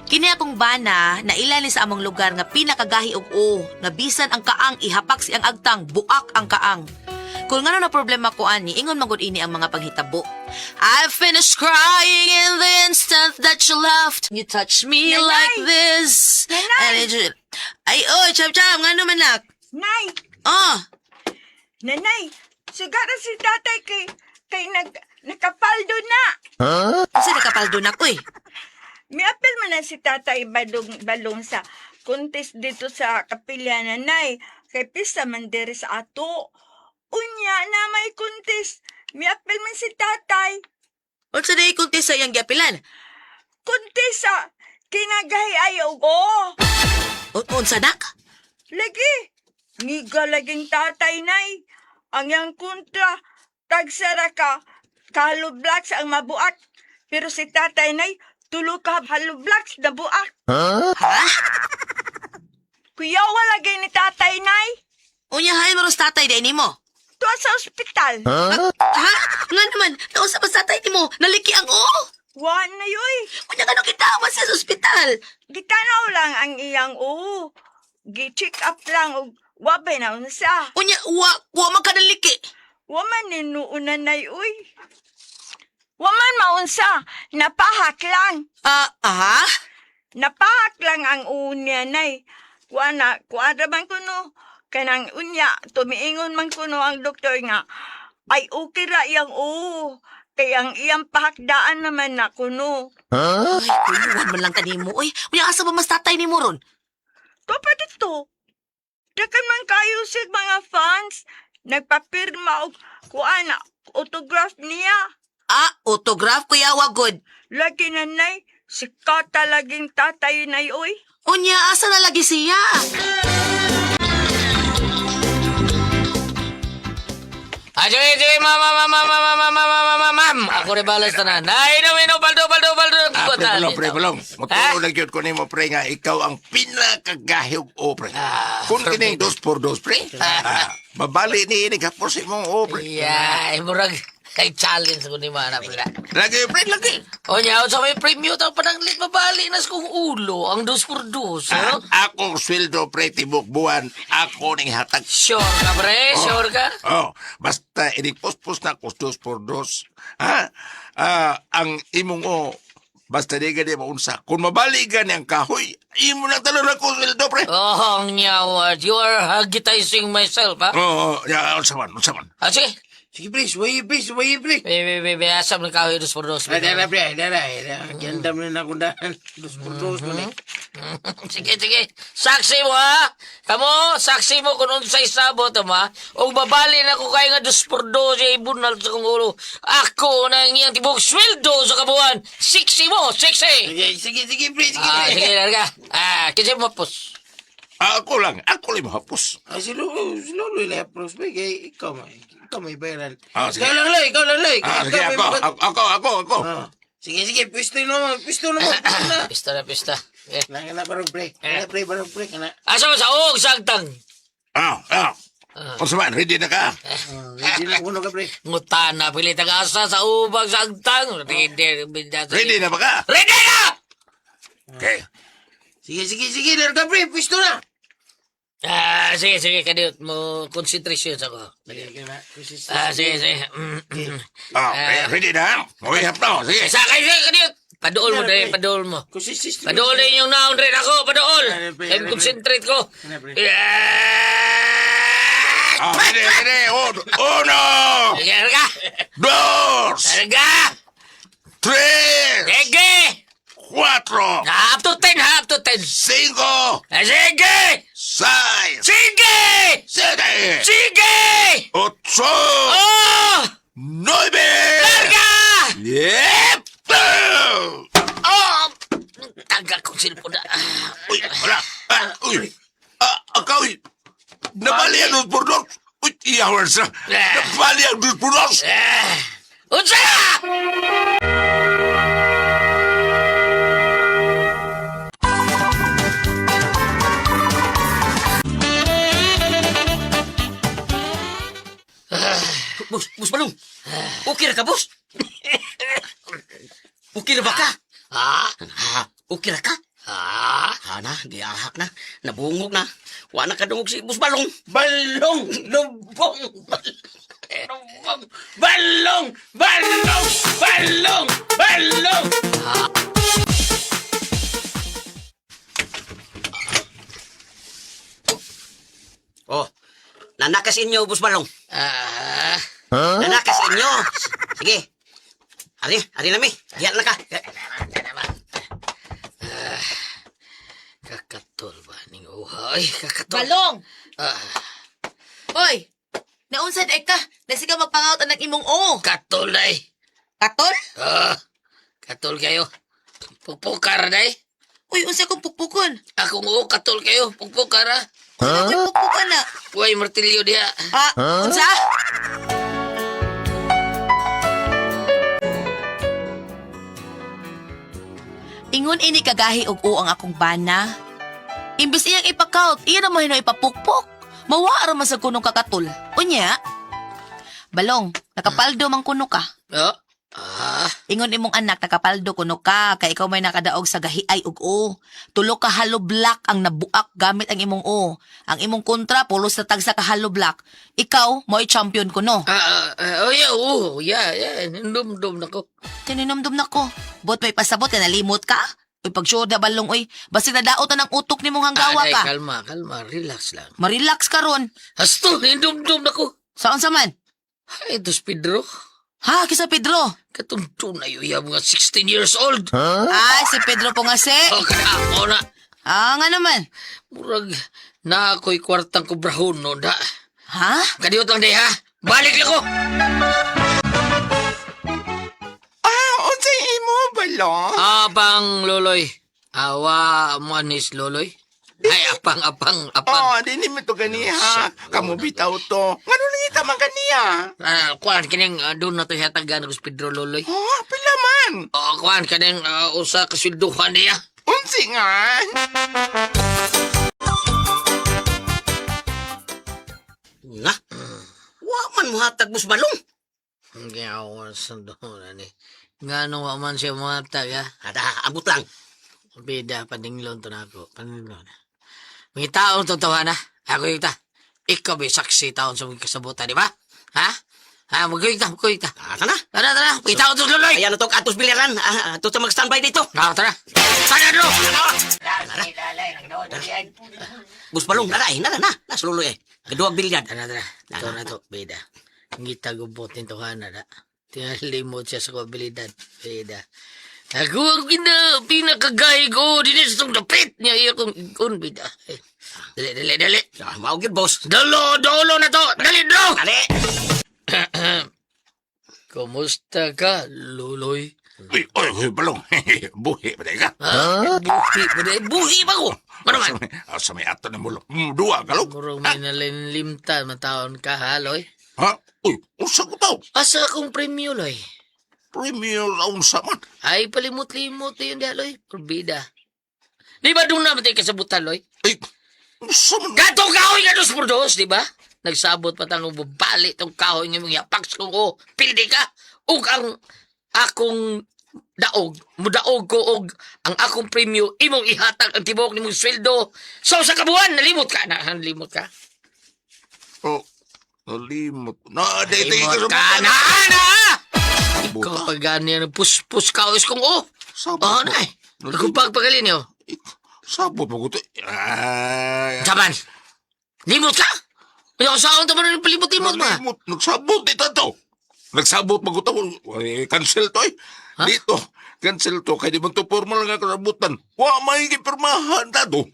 Kini akong bana na ilani sa among lugar nga pinakagahi og o, nga bisan ang kaang ihapak siyang agtang, buak ang kaang. Kung nga na problema ko ani, ingon magud ini ang mga panghitabo. I finished crying in the instant that you left. You touched me Nanay! like this. Nanay! And ay, oy, cham-cham, nga naman nak. Nay! Oh, Nanay! Sigara si tatay kay nakapaldo na. kasi nakapaldo na ko eh. May apel man na si tatay balong sa contest dito sa kapilya nanay. Kay pista man diri sa ato. Unya na may contest. May apel man si tatay. Unsa na ikunti sa iyang giapilan? Contest sa kinagahi ayaw ko. Unsa nak? Lagi. Ngiga laging tatay nay. Ang yang kontra. Tagsara ka. Kahalo blacks ang mabuak. Pero si tatay nay. Tulo ka halo blacks na buak. Ha? Kuyawa lagi ni tatay nay. Unyahay mo ros tatay day nimo. Tuwa sa ospital. Ha? Nga naman, nausap sa tatay nimo, naliki ang o. Wan na yoy. Unya nga nung kitawa siya sa ospital. Gitanaw lang ang iyang oo. Gi-check up lang og wabay na unsa. Unya, wa magkanaliki. Waman ninuunan na uy. Waman maunsa. Napahak lang. Ha? Napahak lang ang unya nay. Kuana man kuno. Kanang unya, tumiingon man kuno ang doktor nga. Ay okay ra iyang oo. Kaya ang iyang pahakdaan naman na kuno. Ay, kuyuhan man lang kanimo. Uy, unya asa ba mas tatay nimo ron? To pa dito. Dakan man kayo sig mga fans. Nagpapirma og kuana autograph niya. Autograph kuya wagod. Lagi nanay, si Kata laging tatay na uy. Unya, asa na lagi siya? Sige, ma'am. Ako rin balas na na. Inom, baldo. Pre, bulong. Matulog lang yun ko ni mo, pre, nga ikaw ang pinakagahig o, pre. Kung kining 2x2, pre, mabali ni ini kapos imong o, pre. Yeah, murag kay challenge ko ni mana pala. Lagi, pre, lagi. O niya, sa may premium tao pananglit mabali nas kong ulo, ang 2x2, no? Akong sweldo, pre, tibok buwan, ako ning hatag. Sure ka, pre? Sure ka? Basta inikpospos na ko 2x2. Ang imong o, basta di ka di maunsa. Kung mabali ka niyang kahoy, imo na talon ako sweldo, pre. Oh, nyawad. You are hagitizing myself, ha? Unsa man. Sige. Sige, pre. Suwayi, pre. Asam ng kahoy 2x2. Dara, pre. Ganda mo na akong dahan. 2x2 mo na. Sige. Saksi mo, ha? Kamo, saksi mo kung unsay sabot, ha? O babali na ko kaya nga 2x2 sa ibunal sa kong ulo. Ako na iyang tibok sweldo sa kabuhan. Siksi mo, siksi! Sige, pre. Sige, larga. Kasi mapos. Ako lang mahapos. Si Lolo yung lepros, pre. Kaya ikaw may bayaran. Sige. Ikaw lang, Loy. Sige, ako. Sige, pisto naman. Pista. Eh. Kana barog, pre. Barog, pre. Kana. Asa mo sa og sagtang? Unsa man, ready na ka? Hindi na kuno ka, pre. Ngutana, pili tagasa sa ubang sagtang. Ready na ba ka? Ready na! Okay. Sige, larga, pre. Pisto na. Sige, kaniyot mo concentration sa ko. Sige. Ready na? Mahihap na. Sige. Sakay, kaniyot. Padool mo dahil, padool mo. Padool na yung naon rin ako, padool. Kaya concentrate ko. Ready. Uno. Sige, harga. Dos. Harga. Tres. Sige. Cuatro. Up to 10. Cinco. Sige. Seis. Sige! Siete. Sige! Ocho. Oh! Nueve. Larga! Yep. Oh! Tagal kong silpo na. Uy, wala. Akaw. Nabali ang 2x2. Uy, iyawan sa. Nabali ang 2x2. Unsa! Bos Balong. Okay na ka, bos? Okay na ba ka? Ha? Okay na ka? Ana, giahak na. Nabungog na. Wa na kadungog si Bus Balong. Balong! Lubong! Lubong! Balong! Balong! Balong! Balong! Oh, nanakas inyo, Bus Balong. Ah, Nanakas inyo. Sige. Ari na mi. Diyan na ka. kakatol ba ning uhay? Kakatol. Balong! Ah, Oy! Naunsad ay ka? Nasi ka magpangaut ang imong o. katol day. Katol? Katol kayo. Pugpukar day. Uy, unsa kong pukpukon? Akong katol kayo. Pugpukar ha. Ano ko'y pukpukan na? Uy, martilyo diha. Unsa? Ingon ini kagahi og o ang akong bana. Imbis iyang ipakaut, iya na mo hino ipapukpok. Mawa ra man sa kunong kakatul. Unya? Balong, nakapaldo man kuno ka. Oh. Ingon imong anak nakapaldo kuno ka kay ikaw may nakadaog sa gahiay ug o. Tulo ka hollow block ang nabuak gamit ang imong o. Ang imong kontra pulos na tagsa ka hollow block. Ikaw mo'y champion kuno. Yeah. Nindum-dum na ko. Tininumdum na ko. Bot may pasabot ka nalimot ka. Uy pagsyuda balong uy. Basi nadaot na ng utok ni mong hanggawa Ay, ka. kalma. Relax lang. Marelax ka ron. Hasto, nindum-dum na ko. Saan sa man? Ay, dos Pedro. Ha, kisa Pedro. Katungtun na yung mga 16 years old. Ay, si Pedro po nga si. O, ako na. Nga naman. Murag na ako'y kwartang kubrahon no da. Ha? Kadiyot lang day ha. Balik lang ko. Unsay imo, Balong? Abang loloy. Awa mo anis loloy. Ay, apang. Di mo to ganiha. Kamu bitaw to. Ngano nangita man kaniya? Kuan kining doon na to hatagan ko si Pedro loloy. Pila man. Kuan kining usa ka swelduhan niya. Unsi nga. Na. Wa man muhatag, Bus Balong. Hindi ako sa doon ani. Ngano wa man siya matag ha. Abot lang. Bida padinglon to na ako. Padinglon. Mga taong totoo na. Ako yung ta. Ikaw may saksi taon sa mga kasabutan, di ba? Ha? Magkuyog ta. Tara. Tara. Mga taong to luloy. Ayan na to, atos biliran. Atos na mag-standby dito. Tara. Sana no. Bus Balong, naray, na. Nasululoy eh. Kaduwag bilyan. Tara. Ito na to, bida. Ngita gubot nito hana na. Tingalimot siya sa kabilidad. Bida. Ako ang pinakagay ko. Dili sa itong dapit niya. Iya kong ikon, bida. Dali. Maugid, boss. Dolo na to. Dali. Dali. Kumusta ka, luloy? Uy, Balong. Buhi ba ka? Buhi ba ko? Ano man? Sa may ato na mulo. Dua galog. Murong may nalinlimta, mataon ka, haloy. Ha? Uy, unsa ko tao? Asa akong premyo, loy? Premier unsa man. Ay, palimot-limot yun, haloy. Purbida. Di ba doon naman tayo kasabutan, loy? Ay, unsa man. Gatong kahoy nga dos por dos, di ba? Nagsabot pa tanong babali tong kahoy nga mga paks kong pildi ka. Ug ang akong mudaog ko og ang akong premyo imong ihatag ang tibok nimong sweldo. So sa kabuan nalimot ka. Oh, nalimot. Nalimot ka na. Ikaw pag ganyan puspus ka is kong Sabot na eh. Ako pagpagalin niyo. Sabot mo ko to. Ay. Saban. Limot ka? Ayaw saan ito man palimot-limot ba? Nagsabot ito to. Nagsabot mo ko to. Cancel to eh. Dito. Cancel to. Kaya di man to formal nga kasabutan. Wa may kipirmahan ta to.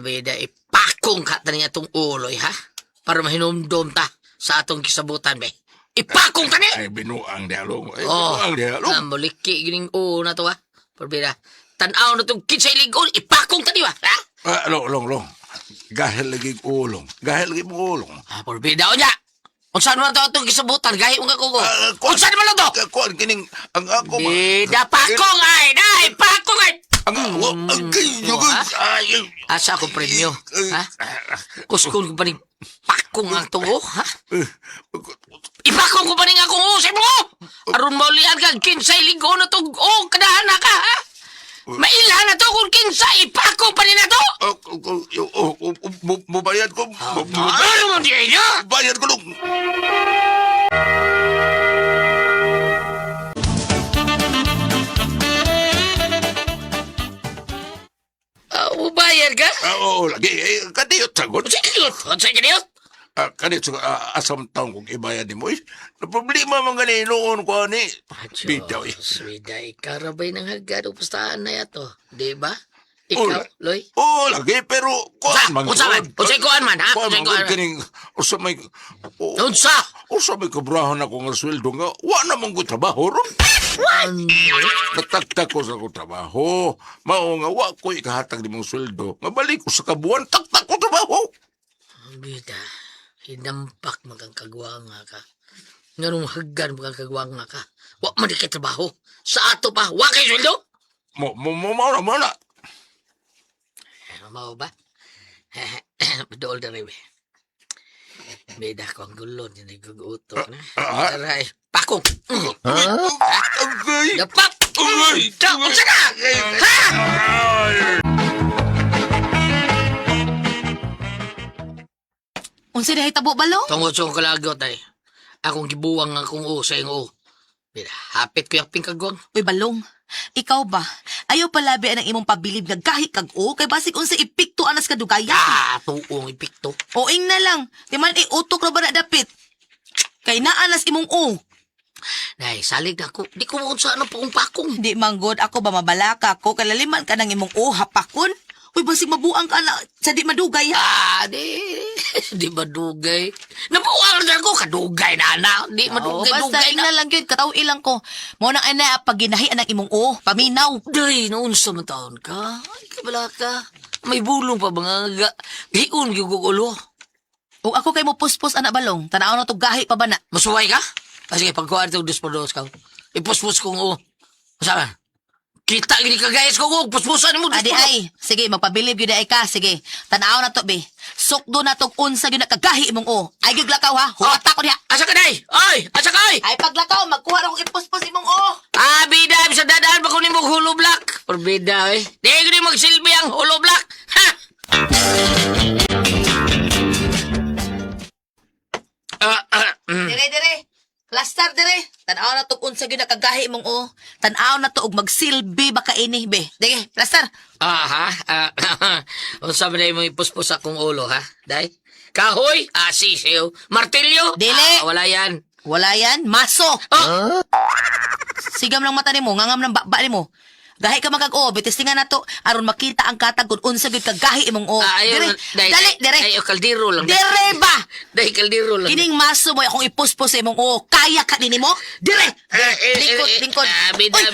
Bida, ipakong ka ta niya itong uloy, ha? Para mahinumdom ta sa atong kisabutan, be. Ipakong ka niya! Ay, binuang dialog. Ay, Oh, binuang dialog. muliki gining na to, ha? Pero bida, tanaw na itong kinsay ligon, ipakong ta niya, ha? Long. Gahel lagi ulong. Gahel lagi mo ulong. Pero bida, o niya! Kung saan mo na itong kisabutan, gahi mo nga ko. Kung saan mo lang to? Kuan kining ang ako. Bida, pakong ay! Nay, pakong ay! Ang kayo. Ay. Asa ako premyo, ha? Kuskun ko pa ni pakong ang tungo, ha? Ipakong ko pa rin akong usay mo! Aron maulian ka, kinsay linggo na itong kadahan na ka, ha? Mailhan na to kung kinsa ipako pa nila to. Mubayad ko. Ano mo di niya? Bayad ko lang. Ubayad ka? Oo, lagi. Kadiyot sagot. Sige, sige niyo. Kanit asam taong kong ibayad ni mo. Na problema mga noon ko ni. Bitaw eh. Swiday, karabay ng hagad o pustahan na yato. Di ba? Ula. Ikaw, Loy? Oo, lagi. Pero kuan man. Unsa man? Unsay kuan man, ha? Kuan Unsay man. kuan man? Kining, usa may... Unsa? Usa may kabrahan ako ng sweldo nga. Wa naman ko trabaho ron. Nataktak ko sa ko trabaho. Mao nga, wa ko ikahatag ni mong sweldo. Nga balik ko sa kabuan, taktak ko trabaho. Bida, hinampak magkagwanga ka. Nganong haggan magkagwanga ka. Wa man di kay trabaho. Sa ato pa, wa kay sweldo? Mo na. Mao ba? Bedool na rin, be. Bida ko ang gulo, dinigugutok na. Aray, pakong! Agay! Dapat! Agay! Unsa ka? Ha? Unsa di hitabo balong? Tungod sa akong kalagot ay, akong gibuwang akong sa iyong Bida, hapit ko yung pingkagwang. Uy, balong. Ikaw ba? Ayaw palabi ang imong pabilib nga gahi kag o kay basig unsa ipikto anas kadugaya. Tuong ipikto. O ing na lang. Di man utok na ba na dapit? Kay naanas imong o. Nay, salig na ako. Di ko mo sa ano pakong-pakong. Di manggod ako ba mabalaka ko kalaliman ka ng imong o hapakon? Uy, basig mabuang ka na sa di madugay ha. Di madugay. Nabuwang na ako, kadugay na ana. Di madugay, Basta dugay ing na. na lang yun, kataw ilang ko. Mo nang ana pag ginahian ng imong o, paminaw. Day, noon sa taon ka. Ay, kabala ka. May bulong pa ba nga hiun yung ulo. O ako kay mo puspos anak balong, tanaw na to gahi pa ba na? Masuway ka? Sige, pagkuhan ito, dos ka. Ipuspos kong Masama. Kita gini kagayas ko puspusan mo. Adi ay, sige, magpabilib yun ay ka, sige. Tanaw na to, be. Sukdo na tong unsa yun na kagahi imong o. Ay, giglakaw ha, huwata ko niya. Asa ka, day? Ay, asa ka, ay? Ay, paglakaw, magkuha na kong ipuspos imong o. Bida, bisa dadaan pa ko ni mo hulo black. Porbida, eh. Di ko ni magsilbi ang hulo black. Ha? Dire. Plaster dire. Tanaw na tong unsa yun na kagahi imong o. Tanaw na to og magsilbi baka ini, be. Dige, plaster. Unsa man na mo ipuspos akong ulo, ha? Day? Kahoy? Sisiyo. Martilyo? Dili. Wala yan. Wala yan, maso. Sigam lang mata nimo, ngangam ng baba nimo. Gahi ka magag-o, bitistingan na to, aron makita ang katag kung unsa gyud kagahi imong o. Dire, dali. Ay, kaldiro lang. Dire ba? Day, kaldiro lang. Kining maso mo akong ipuspos sa imong o. Kaya ka nimo? Dire. Lingkod. Bida.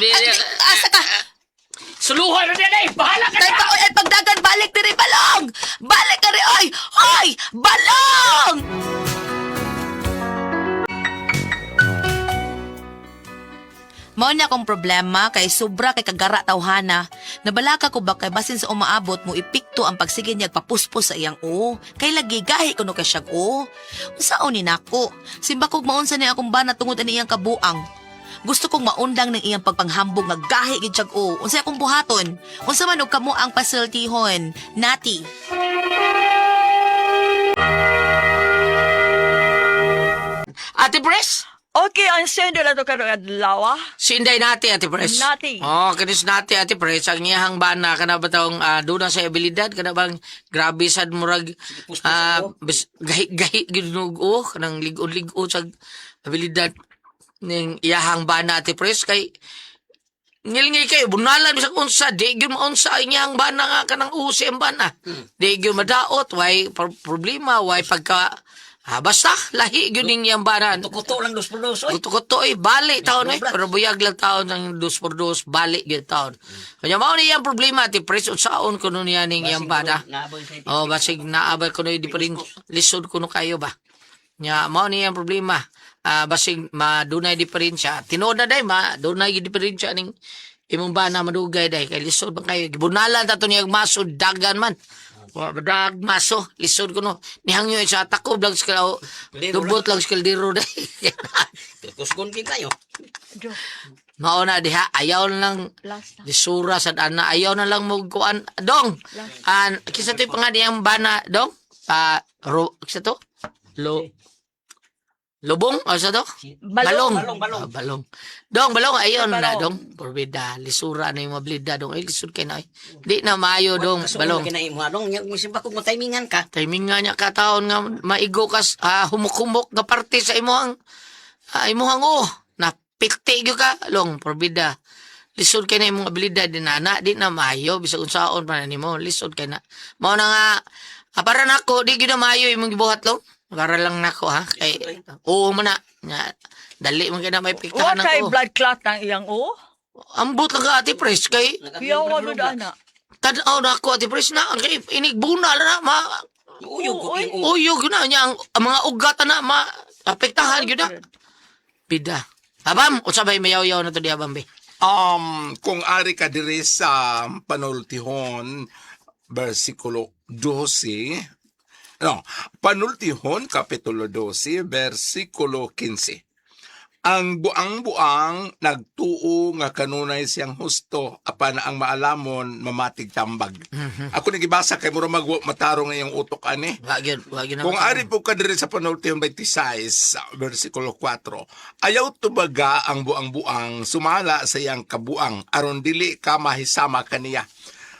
Asa ka? Suluhan na din, ay! Bahala ka Tay pa oy, ay pagdagan balik dire balong. Balik ka ri oy. Hoy, balong! Mao na akong problema kay sobra kay kagara tawhana. Nabalaka ko ba kay basin sa umaabot mo ipikto ang pagsige niya papuspos sa iyang o. Kay lagi gahi kuno kay siyag o. Unsaon ni nako? Simba kog maunsa ni akong bana tungod ani iyang kabuang. Gusto kong maundang ng iyang pagpanghambog nga gahi gid siyag o. Unsay akong buhaton? Unsa man og kamo ang pasultihon? Nati. Ate Pres? Okay, ang sendo na to karong adlaw. Sinday nati, Ate Pres. Nati. Kanis nati, Ate Pres. Ang iyahang bana, kana ba taong doon sa abilidad, kana bang grabe sad murag, gahi ginugo, kanang ligon-ligon sa abilidad ng iyahang bana, Ate Pres. Kay, ngilingay kayo, bunalan bisag unsa, di gyud maunsa ang iyahang bana nga kanang usi ang bana. Di gyud madaot, why problema, why pagka, basta, lahi gyud ning iyang bana. Tukuto lang 2x2. Kuto-kuto balik taon pero buyag lang taon ng 2x2, balik gyud taon. Kanya mao ni iyang problema, ti pres unsaon kuno niya ning iyang bana. Basig naabay kuno di pa rin lisod kuno kayo ba. Nya mao ni iyang problema. Basig madunay di pa rin siya. Tinuod na day dunay di pa rin siya ning imong bana madugay day kay lisod ba kayo. Gibunalan tato niya masud dagan man. Dag maso, lisod ko no. Nihangyo sa takob lang sa dubot lang sa kaldero day. Kuskon kin kayo. Mauna diha, ayaw na lang Last na. lisura sa ana, ayaw na lang mo kuan. Dong, kisa to yung pangadiyang bana, dong? Kisa to? Lubong? O sa to? Balong. Balong. Dong, balong, ayaw na Balong. dong. Porbida, lisura na yung mablida, dong. Ay, lisod kayo na. Di na maayo, dong, balong. Kinain mo, dong. Musimba kung timingan ka. Timing nga niya kataon nga maigo kas humuk-humuk nga parte sa imuhang napikti gyud ka long porbida. Lisod kay na imong abilidad dinana di na maayo bisag unsaon pa na nimo lisod kay na. Mao na nga para nako di gyud na maayo imong gibuhat long. Para lang nako ha kay oo man na nya dali man kay na may piktahan What ay nako. blood clot ng iyang o? Ambot lang ka ati pres kay Iyaw walo ana. tanaw na ako ati pres na kay inigbunal na ma Uyog. uyog na niya ang mga ugat na ma apektahan gyud na. Bida. Abam, o sabay mayaw-yaw na to di abam be. Kung ari ka diri sa panultihon, versikulo 12, no, panultihon, kapitulo 12, versikulo 15. Ang buang-buang nagtuo nga kanunay siyang husto apan ang maalamon mamatig tambag. Ako nagibasa kay mura matarong ngayong utok ani. Wag yun. Kung ari po ka diri sa panultihon 26, versikulo 4, ayaw tubaga ang buang-buang sumala sa iyang kabuang aron dili ka mahisama kaniya.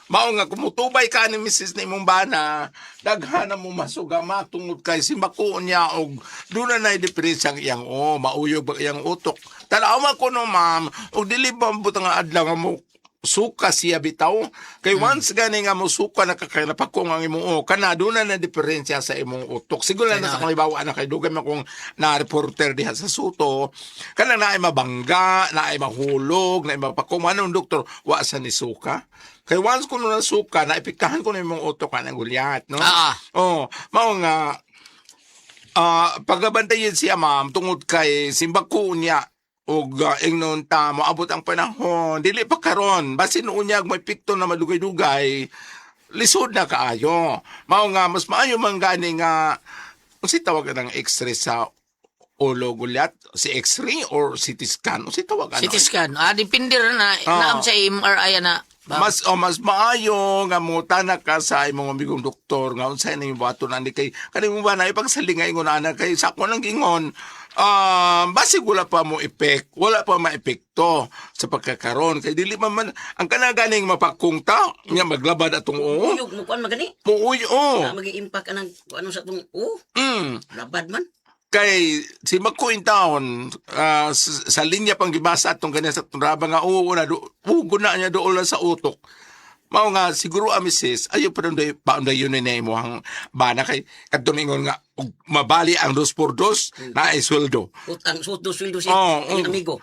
Mao nga kumutubay ka ni Mrs. na imong bana, daghan na mo masugama tungod kay simbako niya og duna na diferensya ang iyang mauyog ba iyang utok. Tanaw man ko no ma'am, og dili ba butang adlaw nga mo suka siya bitaw kay once gani nga mo suka nakakailapakong ang imong kana duna na diferensya sa imong utok. Siguro na sa kalibawa na kay dugay man kung na reporter diha sa Suto kana na ay mabangga, na ay mahulog, na ay mapakong anong doktor wa sa ni suka. Kay once ko na suka, naipiktahan ko na yung mga utok ka ng gulyat, no? Mao nga, pagabantayin siya, ma'am, tungod kay simbako niya, o ingnon ta, maabot ang panahon, dili pa karon, basin unyag may pikto na madugay-dugay, lisod na kaayo. Mao nga, mas maayo man gani nga, si tawag ng x-ray sa ulo gulyat, si x-ray or CT scan, o si tawag ano? CT scan. Depende rin na, naam sa MRI na. Mas maayo nga muta na ka sa imong amigong doktor nga unsay na yung bato na ni kay kanimo ba na ipagsalingay ingon ana kay sako nang gingon basig wala pa mo wala pa maepekto sa pagkakaron kay dili man ang kanaganing mapakung ta nga maglabad atong Uyog mo kuan magani. muuyo Magi-impact ka ng ano sa tong labad man. kay si Makuin taon sa linya pang gibasa atong ganyan sa tunraba nga ugo na niya doon sa utok. Mao nga siguro amisis ayo pa unday yun na mo ang bana kay kadtong ingon nga mabali ang 2x2 na ay sweldo. Utang sweldo siya ang amigo.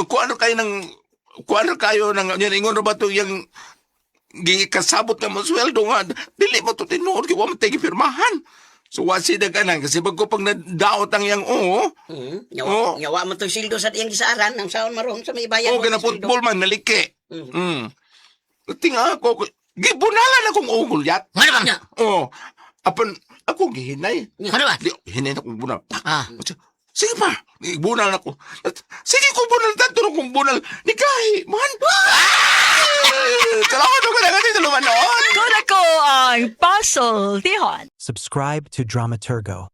Kung ano kayo nang yan ingon ra ba to yang gikasabot na mo sweldo nga dili mo to tinuod kay wa man tay gipirmahan. So wasi daganan kasi bago pag nadaot ang yang Nyawa mo to sildo sa iyang gisaran ang saon marong sa may bayan. gana football man nalike. Tinga ako gibunalan akong ugulyat. Ano ba? Apan ako gihinay. Ano ba? Hinay na kong bunal. Sige pa, bunal ako. Sige ko bunal tanto kung bunal ni Kai. Man. Salamat ko na ganito lumanon. Kung ako ang puzzle, tihon. Subscribe to Dramaturgo.